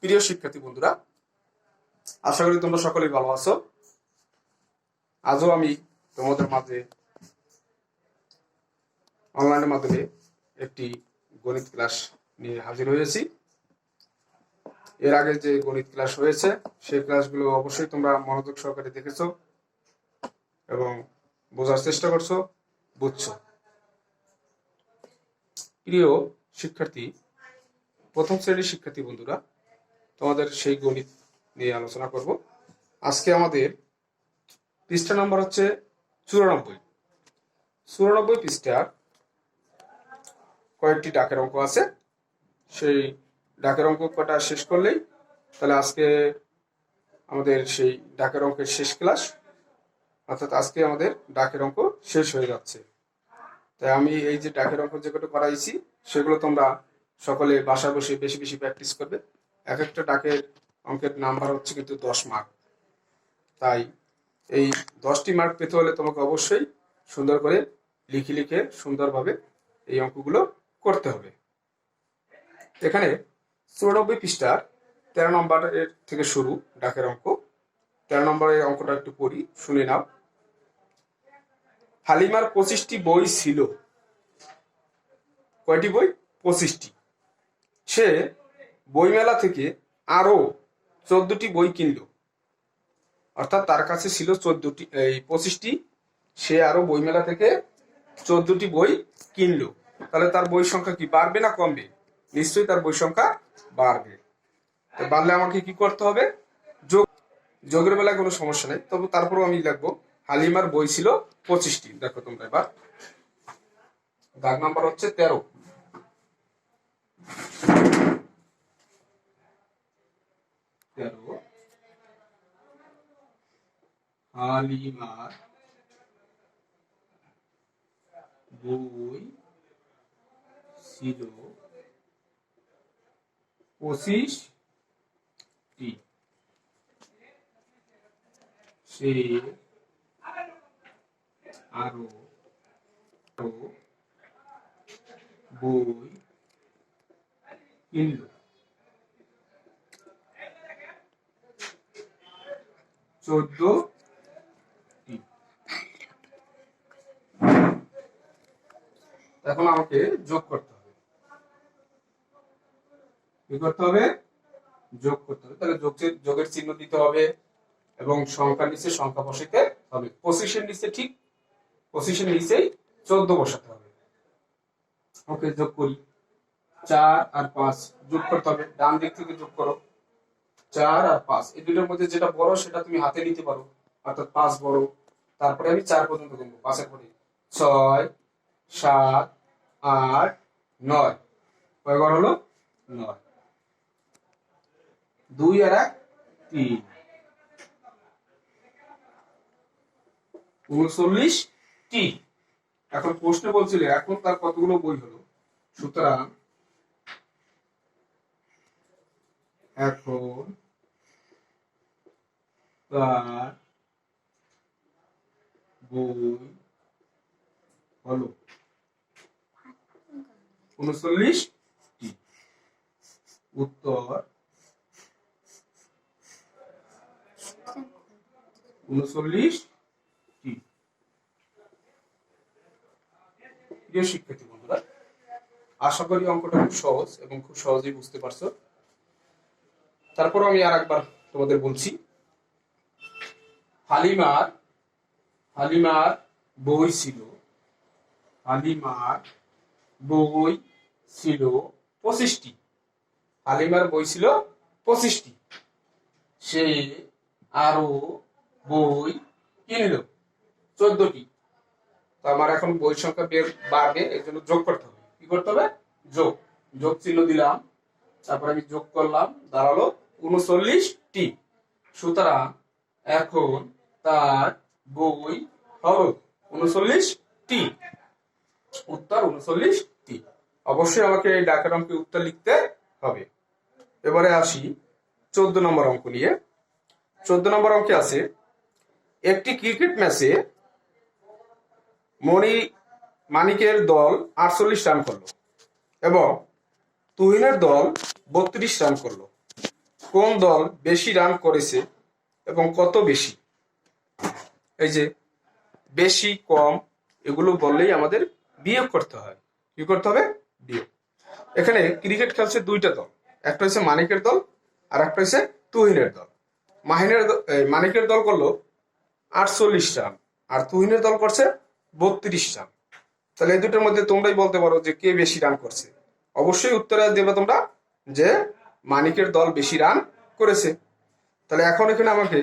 প্রিয় শিক্ষার্থী বন্ধুরা, আশা করি তোমরা সকলেই ভালো আছো। আজও আমি তোমাদের মাঝে অনলাইনের মাধ্যমে একটি গণিত ক্লাস নিয়ে হাজির হয়েছি। এর আগে যে গণিত ক্লাস হয়েছে সেই ক্লাসগুলো অবশ্যই তোমরা মনোযোগ সহকারে দেখেছো এবং বোঝার চেষ্টা করছো, বুঝছো। প্রিয় শিক্ষার্থী, প্রথম শ্রেণীর শিক্ষার্থী বন্ধুরা, তোমাদের সেই গণিত নিয়ে আলোচনা করব। আজকে আমাদের পৃষ্ঠা নম্বর হচ্ছে 94 পৃষ্ঠার কয়েকটি ডাকের অঙ্ক আছে। সেই ডাকের অঙ্ক কটা শেষ করলেই তাহলে আজকে আমাদের সেই ডাকের অঙ্কের শেষ ক্লাস, অর্থাৎ আজকে আমাদের ডাকের অঙ্ক শেষ হয়ে যাচ্ছে। তাই আমি এই যে ডাকের অঙ্ক যে কটা করাইছি সেগুলো তোমরা সকলে বাসায় বসে বেশি বেশি প্র্যাকটিস করবে। এক একটা ডাকের অঙ্কের নাম্বার হচ্ছে কিন্তু 10 মার্ক। তাই এই 10টি মার্ক পেতে হলে তোমাকে অবশ্যই সুন্দর করে লিখে সুন্দরভাবে এই অঙ্কগুলো করতে হবে। এখানে 94 পৃষ্ঠার 13 নম্বরের থেকে শুরু ডাকের অঙ্ক। 13 নম্বরের অঙ্কটা একটু পড়ি, শুনে নাও। হালিমার 25টি বই ছিল। কয়টি বই? 25টি। সে বইমেলা থেকে আরো 14টি বই কিনলো। অর্থাৎ তার কাছে ছিল 25টি, সে আরো বইমেলা থেকে 14টি বই কিনলো। তাহলে তার বই সংখ্যা কি বাড়বে না কমবে? নিশ্চয়ই তার বই সংখ্যা বাড়বে। বাড়লে আমাকে কি করতে হবে? যোগের বেলায় কোনো সমস্যা নেই, তবে তারপরেও আমি লিখবো হালিমার বই ছিল 25টি। দেখো তোমরা এবার দাগ নাম্বার হচ্ছে 13। হালিমার বই ছিল 25টি। সে আরো বই কিনল। 14টি। এখন আমাকে যোগ করতে হবে। কি করতে হবে? যোগ করতে হবে। তাহলে যোগের চিহ্ন দিতে হবে এবং সংখ্যার নিচে সংখ্যা বসাতে হবে। 25-এর নিচে ঠিক 25-এর নিচেই 14 বসাতে হবে। ওকে, যোগ করি। 4 আর 5 যোগ করতে হবে। ডান দিক থেকে যোগ করো। 4 আর 5 এই দুটোর মধ্যে যেটা বড় সেটা তুমি হাতে নিতে পারো, অর্থাৎ 5 বড়। তারপরে আমি 4 পর্যন্ত গুনবো। 5-এর পরে 6, 7, 8, 9। কয়বার হলো? 9। 2 আর 1 3। 39টি। এখন প্রশ্ন বলছিল এখন তার কতগুলো বই হলো, সুতরাং এখন তার বই হলো 39টি। উত্তর 39টি। প্রিয় শিক্ষার্থী বন্ধুরা, আশা করি অঙ্কটা খুব সহজ এবং খুব সহজেই বুঝতে পারছো। তারপর আমি আর একবার তোমাদের বলছি, হালিমার বই ছিল 25টি। হালিমার বই ছিল 25টি। সে আরো বই কিনল 14টি। তো আমার এখন বই সংখ্যা বাড়বে, এর জন্য যোগ করতে হবে। কি করতে হবে? যোগ চিহ্ন দিলাম, তারপর আমি যোগ করলাম, দাঁড়ালো 39টি। সুতরাং এখন তার বই হলো 39টি। উত্তর 39টি। অবশ্যই আমাকে এই ডাকের অঙ্কের উত্তর লিখতে হবে। এবারে আসি 14 নম্বর অঙ্ক নিয়ে। 14 নম্বর অঙ্কে আছে, একটি ক্রিকেট ম্যাচে মানিকের দল 48 রান করলো এবং তুহিনের দল 32 রান করলো। কোন দল বেশি রান করেছে এবং কত বেশি, এই যে বেশি কম এগুলো বললেই আমাদের বিয়োগ করতে হয়। কি করতে হবে? বিয়োগ। এখানে ক্রিকেট খেলছে দুইটা দল, একটা হচ্ছে মানিকের দল আর একটা হচ্ছে তুহিনের দল। মানিকের দল করলো 48 রান আর তুহিনের দল করছে 32 রান। তাহলে এই দুটোর মধ্যে তোমরাই বলতে পারো যে কে বেশি রান করছে। অবশ্যই উত্তরে দেবে তোমরা যে মানিকের দল বেশি রান করেছে। তাহলে এখন এখানে আমাকে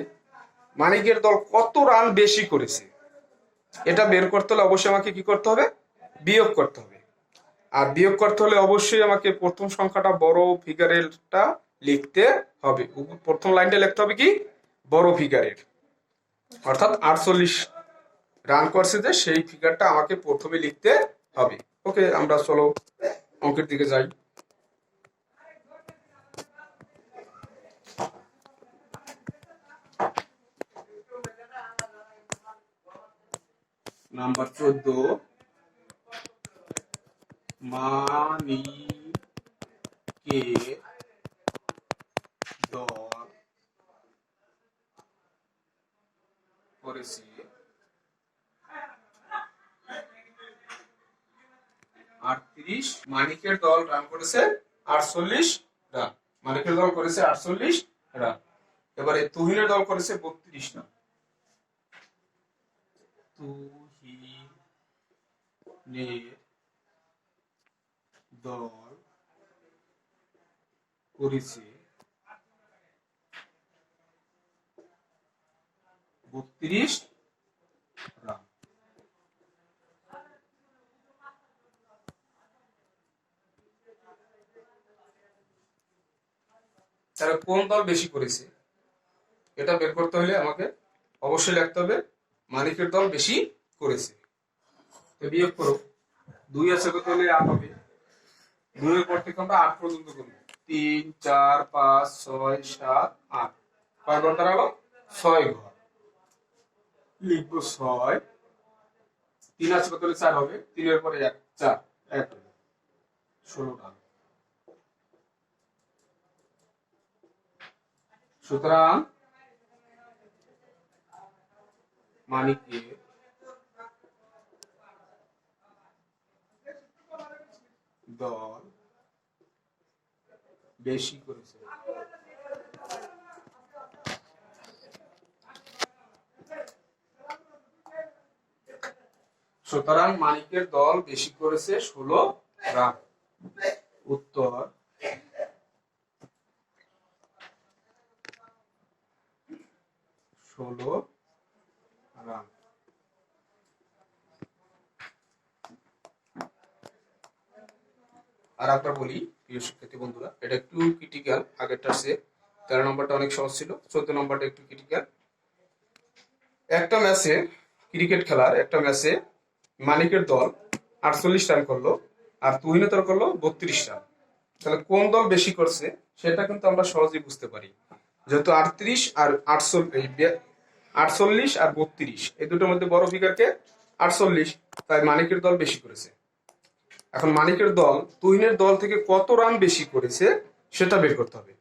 মানিকের দল কত রান বেশি করেছে এটা বের করতে হলে অবশ্যই আমাকে কি করতে হবে? বিয়োগ করতে হবে। আর বিয়োগ করতে হলে অবশ্যই আমাকে প্রথম সংখ্যাটা বড় ফিগারেরটা লিখতে হবে। প্রথম লাইনটা লিখতে হবে কি? বড় ফিগারের, অর্থাৎ 48 রান করছে যে সেই ফিগারটা আমাকে প্রথমে লিখতে হবে। ওকে, আমরা চলো অঙ্কের দিকে যাই। নাম্বার 14, মানিকে দল করেছে 38, মানিকের দল রান করেছে 48 রান। মানিকের দল করেছে 48 রান। এবারে তুহিনের দল করেছে 32 রান। তুহিনের দল করেছে 32 রান। তাহলে কোন দল বেশি করেছে এটা বের করতে হলে আমাকে অবশ্যই লিখতে হবে মানিকের দল বেশি করেছে। তো বিয়োগ করো, 2 আছে কত হলে 8 হবে। 2 এর পর থেকে আমরা 8 পর্যন্ত করব। 3 4 5 6 7 8, কয় ঘর দাঁড়ালো? 6 ঘর। লিখবো 6, 3 আছে কত হলে 4 হবে। 3 এর পরে 1 4, 1 16 রান। সুতরাং মানিকের দল বেশি করেছে। সুতরাং মানিকের দল বেশি করেছে 16 রান। উত্তর 16 রান। আর আপনার বলি প্রিয় শিক্ষার্থী বন্ধুরা, এটা একটু ক্রিটিক্যাল, আগেরটার চেয়ে 13 নম্বরটা অনেক সহজ ছিল, 14 নম্বরটা একটু ক্রিটিক্যাল। একটা ম্যাচে, ক্রিকেট খেলার একটা ম্যাচে মানিকের দল 48 রান করলো আর তুহিনের দল করলো 32 রান। তাহলে কোন দল বেশি করছে সেটা কিন্তু আমরা সহজেই বুঝতে পারি, যেহেতু 38 আর 48 আর 32 এই দুটোর মধ্যে বড় ফিগারকে 48, তাই মানিকের দল বেশি করেছে। এখন মানিকের দল তুহিনের দল থেকে কত রান বেশি করেছে সেটা বের করতে হবে।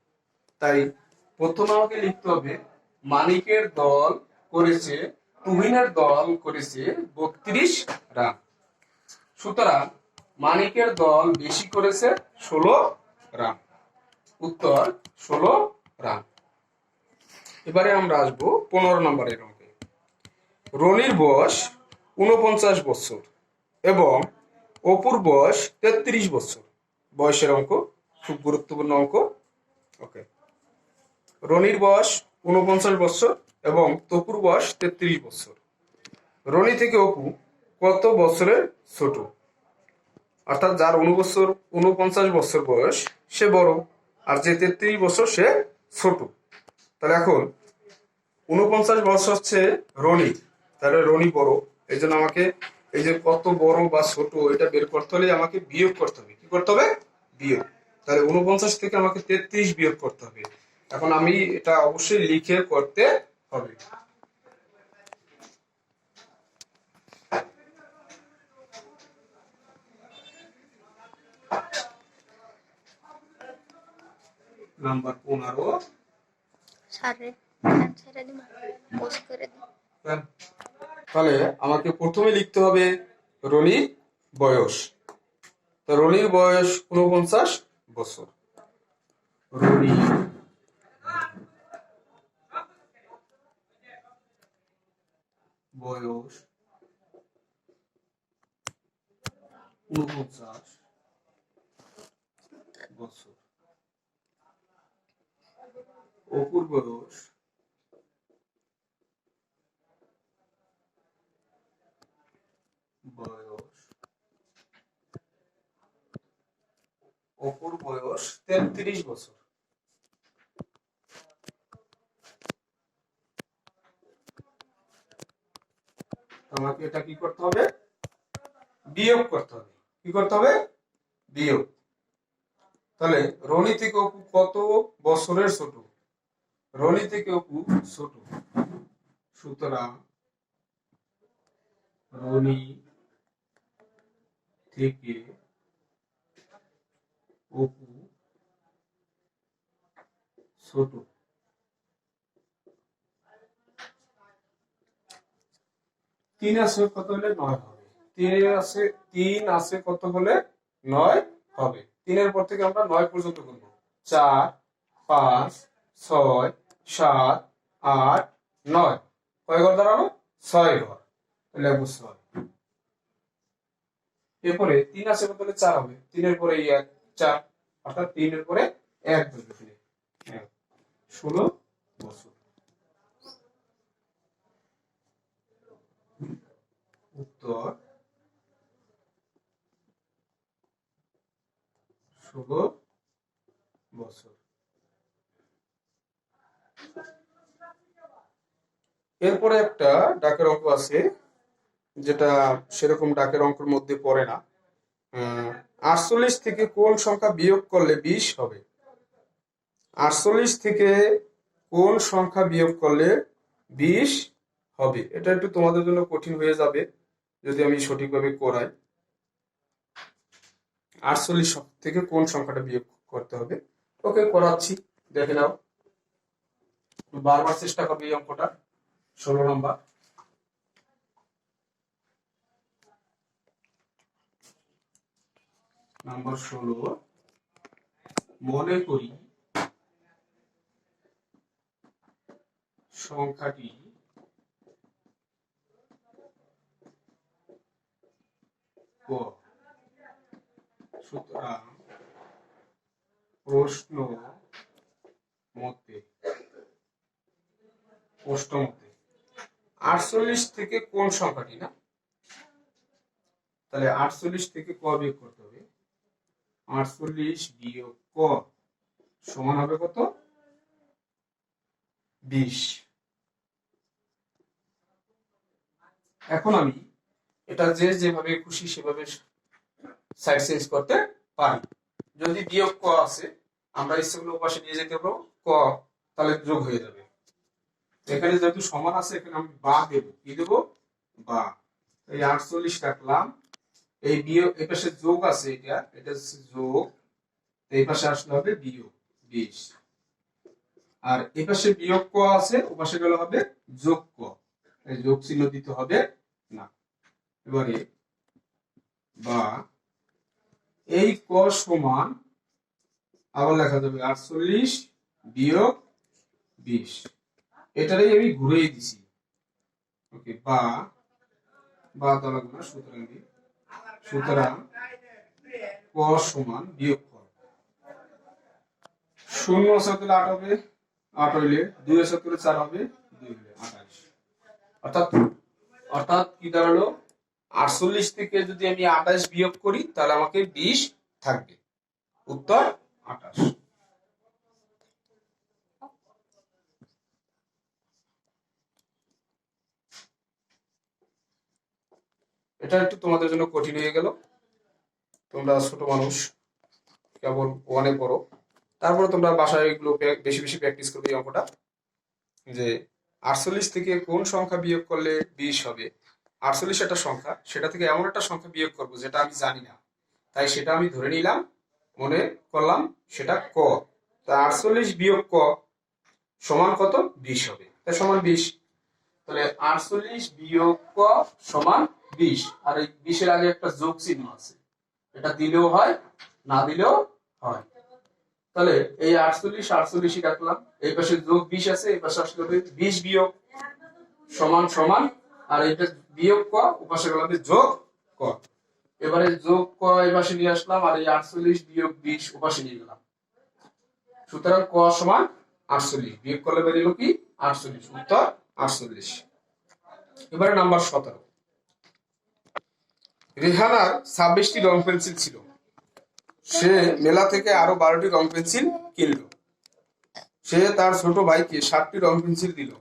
তাই প্রথমে আমাকে লিখতে হবে মানিকের দল করেছে, তুহিনের দল করেছে 32 রান। সুতরাং মানিকের দল বেশি করেছে 16 রান। উত্তর 16 রান। এবারে আমরা আসবো 15 নম্বরের অঙ্কে। রনির বয়স 49 বছর এবং অপুর বয়স 33 বছর। বয়সের অঙ্ক, খুব গুরুত্বপূর্ণ অঙ্ক। ওকে, রনির বয়স 49 বছর এবং তপুর বয়স 33 বছর। রনি থেকে অপু কত বছরের ছোট? অর্থাৎ যার 49 বছর বয়স সে বড় আর যে 33 বছর সে ছোট। তাহলে এখন 49 বছর হচ্ছে রনি, তাহলে রনি বড়, এই জন্য আমাকে এই যে কত বড় বা ছোট এটা বের করতে হলে আমাকে বিয়োগ করতে হবে। কি করতে হবে? বিয়োগ। তাহলে 49 থেকে আমাকে 33 বিয়োগ করতে হবে। এখন আমি এটা অবশ্যই লিখে করতে হবে। নাম্বার 15 সারে ছেড়ে দিন পোস্ট করে দিন। তাহলে আমাকে প্রথমে লিখতে হবে রনির বয়স। তো রনির বয়স 49 বছর। রনির বয়স 49 বছর। অপুর বয়স অপুর বয়স 33 বছর। আমাকে এটা কি করতে হবে? বিয়োগ করতে হবে। কি করতে হবে? বিয়োগ। তাহলে রনি থেকে অপু কত বছরের ছোট? রনি থেকে অপু ছোট, সুতরাং রনি থেকে অপু ছোট। 3 আছে কত হলে 9 হবে? 3 আছে কত হলে 9 হবে? 3 এর পর থেকে আমরা 9 পর্যন্ত করব। 4 5 6 7 8 9। কয় ঘর দাঁড়ালো? 6 ঘর। তাহলে 6। এরপরে 3 আছে কত হলে 4 হবে? 3 এর পরে 1 4, অর্থাৎ 3 এর পরে 1 ধরবে। 16 বছর। উত্তর 16 বছর। এরপরে একটা ডাকের অঙ্ক আছে, যেটা সেরকম ডাকের অঙ্কের মধ্যে পড়ে না। 48 থেকে কোন সংখ্যা বিয়োগ করলে 20 হবে? 48 থেকে কোন সংখ্যা বিয়োগ করলে 20 হবে? এটা একটু তোমাদের জন্য কঠিন হয়ে যাবে যদি আমি সঠিকভাবে করাই। 48 থেকে কোন সংখ্যাটা বিয়োগ করতে হবে? ওকে, করাচ্ছি, দেখে নাও। বারবার চেষ্টা করবে এই অঙ্কটা। 16 নম্বর। নাম্বার 16। মনে করি সংখ্যাটি ক। সুতরাং প্রশ্ন মতে 48 থেকে কোন সংখ্যাটি, না? তাহলে 48 থেকে ক বিয়োগ করতে হবে। 48 বিয়োগ ক সমান হবে কত? 20। এখন আমি এটা যেভাবে খুশি সেভাবে সাইড চেঞ্জ করতে পারি। যদি বিয়োগ ক আছে, আমরা ইচ্ছেগুলো পাশে নিয়ে যেতে পারবো। ক তাহলে যোগ হয়ে যাবে। এখানে যেহেতু সমান আছে, এখানে আমি বা দেব। কি দেব? বা। এই 48 রাখলাম। এই বিয়োগ, এই পাশে যোগ আছে, এটা হচ্ছে যোগ। এই পাশে আসলে হবে বিয়োগ 20। আর এই পাশে বিয়োগ ক আছে, ও পাশে গেলে হবে যোগ ক। এই যোগ চিহ্ন দিতে হবে না। এবারে বা এই ক সমান আবার লেখা যাবে 48 বিয়োগ 20। এটারই আমি ঘুরিয়ে দিছি। ওকে, বা দেওয়া লাগবে না, সুতরাং ক সমান বিয়োগ ক। 0 আছে তাহলে 8 হবে, 8 হইলে 2 আছে তাহলে 4 হবে, 2 হইলে 28। অর্থাৎ কি দাঁড়ালো? 48 থেকে যদি আমি 28 বিয়োগ করি তাহলে আমাকে 20 থাকবে। উত্তর 28। এটা একটু তোমাদের জন্য কঠিন হয়ে গেল। তোমরা ছোট মানুষ, কেবল ওয়ানে পড়ো। তারপরে তোমরা বাসায় এগুলো বেশি বেশি প্র্যাকটিস করবে এই অঙ্কটা, যে 48 থেকে কোন সংখ্যা বিয়োগ করলে 20 হবে। 48 একটা সংখ্যা, সেটা থেকে এমন একটা সংখ্যা বিয়োগ করব যেটা আমি জানি না, তাই সেটা আমি ধরে নিলাম, মনে করলাম সেটা ক। তা 48 বিয়োগ ক সমান কত? 20 হবে, তাই সমান 20। তাহলে 48 বিয়োগ ক সমান 20, আর এই 20 এর আগে একটা যোগ চিহ্ন আছে, এটা দিলেও হয় না দিলেও হয়। তাহলে এই 48 48ই কাটলাম, এই পাশে যোগ 20 আছে, এই পাশে আসলে 20 বিয়োগ সমান সমান, আর এটা বিয়োগ ক ওপাশে গেল যোগ ক। এবারে যোগ ক এই পাশে নিয়ে আসলাম, আর এই 48 বিয়োগ 20 ওপাশে নিয়ে গেলাম। সুতরাং ক সমান 48, বিয়োগ করলে বেরিয়ে কি 48, উত্তর 48। এবারে নাম্বার 17, রেহানার 26টি রং পেন্সিল ছিল, সে মেলা থেকে আরো 12টি রং পেন্সিল কিনলো। সে তার ছোট ভাইকে 7টি রং পেন্সিল দিল।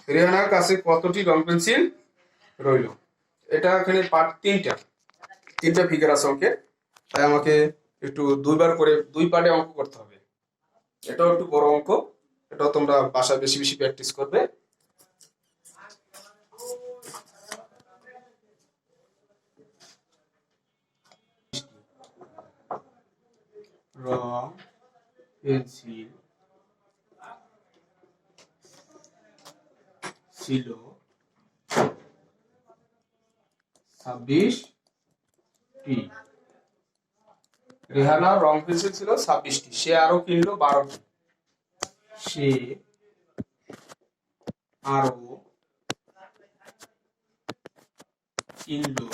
রেহানার কাছে কতটি রং পেন্সিল রইল? এটা এখানে পার্ট তিনটা ফিগার আছে অঙ্কের, তাই আমাকে একটু দুইবার করে দুই পার্টে অঙ্ক করতে হবে। এটাও একটু বড় অঙ্ক, এটাও তোমরা বাসায় বেশি বেশি প্র্যাকটিস করবে। রং পেন্সিল ছিল 26টি। রেহানার রং পেন্সিল ছিল 26টি, সে আরো কিনলো 12টি। সে আরো কিনলো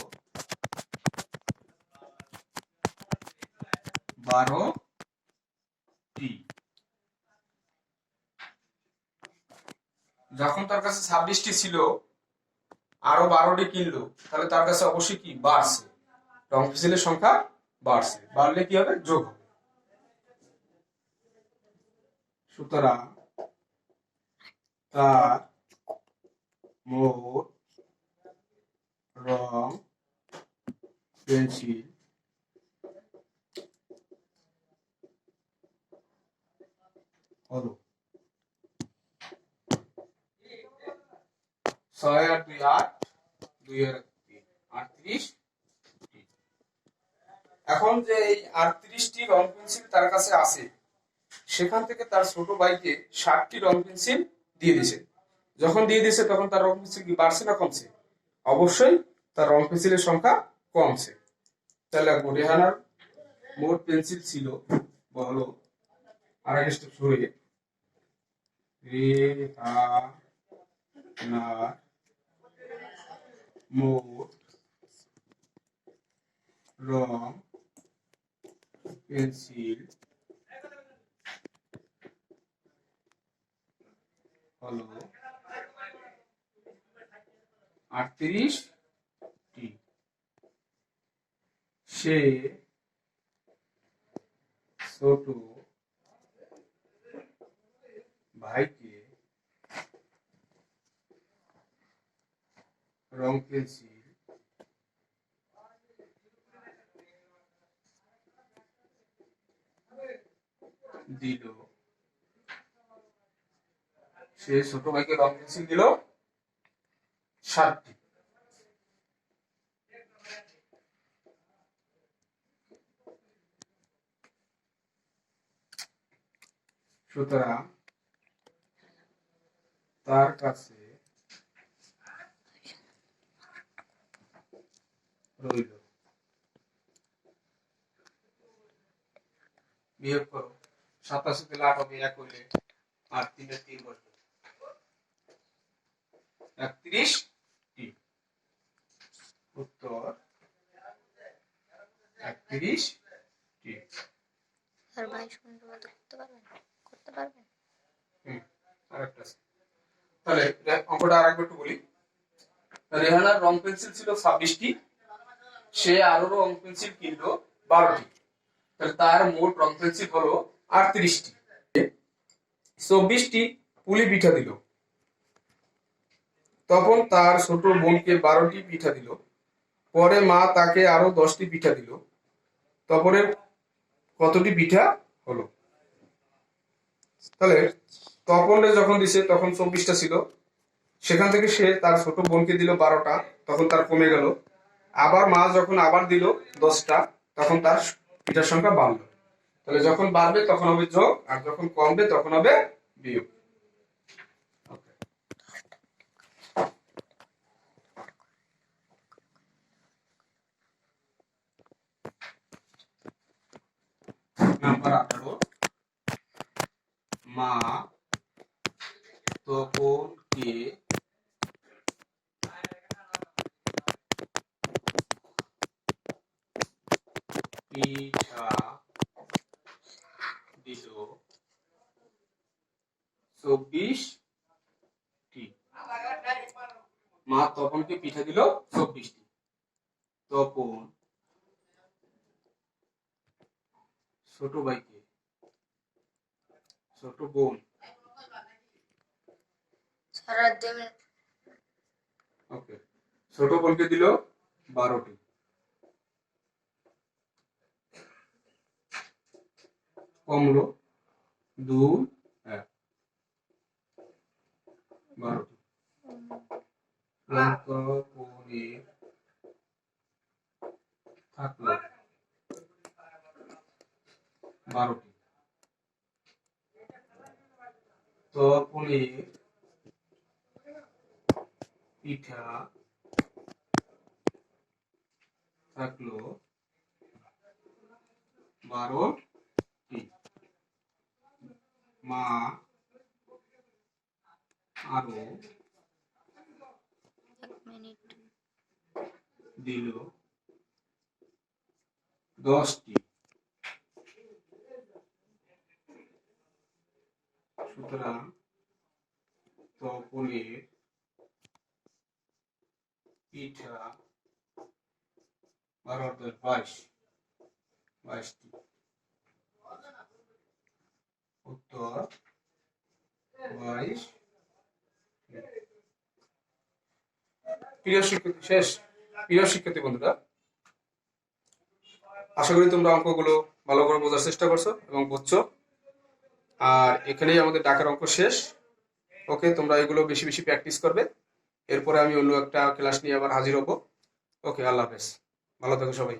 12টি। যখন তার কাছে 26টি ছিল, আরো 12টি কিনলো, তাহলে তার কাছে অবশ্যই কি বাড়ছে, রং পেন্সিলের সংখ্যা বাড়ছে, বাড়লে কি হবে? যোগ হবে। সুতরাং তার মোট রং পেন্সিল হলো 6 আর 2 8, 2 আর 3 38। এখন যে এই 38টি রং পেন্সিল তার কাছে আছে, সেখান থেকে তার ছোট ভাইকে 60টি রং পেন্সিল দিয়ে দিয়েছে। যখন দিয়ে দিয়েছে তখন তার রং পেন্সিল কি বাড়ছে না কমছে? অবশ্যই তার রং পেন্সিলের সংখ্যা কমছে। তাহলে রেহানার মোট পেন্সিল ছিল বলো, আর একটা স্টেপ হয়ে রেহানার মোট রং পেন্সিল হলো 38টি। সে ছোট ভাইকে রং পেন্সিল দিল। সে ছোট ভাইকে রং পেন্সিল দিল 7টি। সুতরাং তার কাছে রইল, বিয়োগ করো, 87 থেকে 8 হবে 1 হইলে, আর 3 এর 3 বসবে 31টি। উত্তর 31টি। আর 22 মিনিট মতো করতে পারবেন? করতে পারবেন? আরেকটা আছে। তাহলে অঙ্কটা আরেকবার একটু বলি। রেহানার রং পেন্সিল ছিল 26টি, সে আরো রং পেন্সিল কিনলো 12টি। তাহলে তার মোট রং পেন্সিল হলো 38টি। 24টি পুলি পিঠা দিল। তখন তার ছোট বোনকে 12টি পিঠা দিল। পরে মা তাকে আরো 10টি পিঠা দিল। তপনের কতটি পিঠা হলো? তাহলে তপনে যখন দিছে তখন 24টা ছিল, সেখান থেকে সে তার ছোট বোনকে দিল 12টা, তখন তার কমে গেল। আবার মা যখন আবার দিল 10টা, তখন তার পিঠার সংখ্যা বাড়লো। তাহলে যখন বাড়বে তখন হবে যোগ, আর যখন কমবে তখন হবে বিয়োগ। ওকে। নাম্বার 18, মা তপনকে পিঠা দিল 24টি। মা তপনকে পিঠা দিল 24টি। তপন ছোট ভাইকে, ছোট বোন, সারা 2 মিনিট। ওকে, ছোট বোনকে দিল 12টি। কমলো 2 1 12টি। অঙ্ক করে থাকলো 12টি। তপনের পিঠা থাকলো 12টি। মা আরো 1 মিনিট। দিল 10টি। সুতরাং তপনের পিঠা 12 + 22, 22টি। উত্তর 22। প্রিয় শিক্ষার্থী, শেষ। প্রিয় শিক্ষার্থী বন্ধুরা, আশা করি তোমরা অঙ্কগুলো ভালো করে বোঝার চেষ্টা করছো এবং বুঝছো। আর এখানেই আমাদের ডাকের অঙ্ক শেষ। ওকে, তোমরা এগুলো বেশি বেশি প্র্যাকটিস করবে। এরপরে আমি অন্য একটা ক্লাস নিয়ে আবার হাজির হব। ওকে, আল্লাহ হাফেজ, ভালো থেকো সবাই।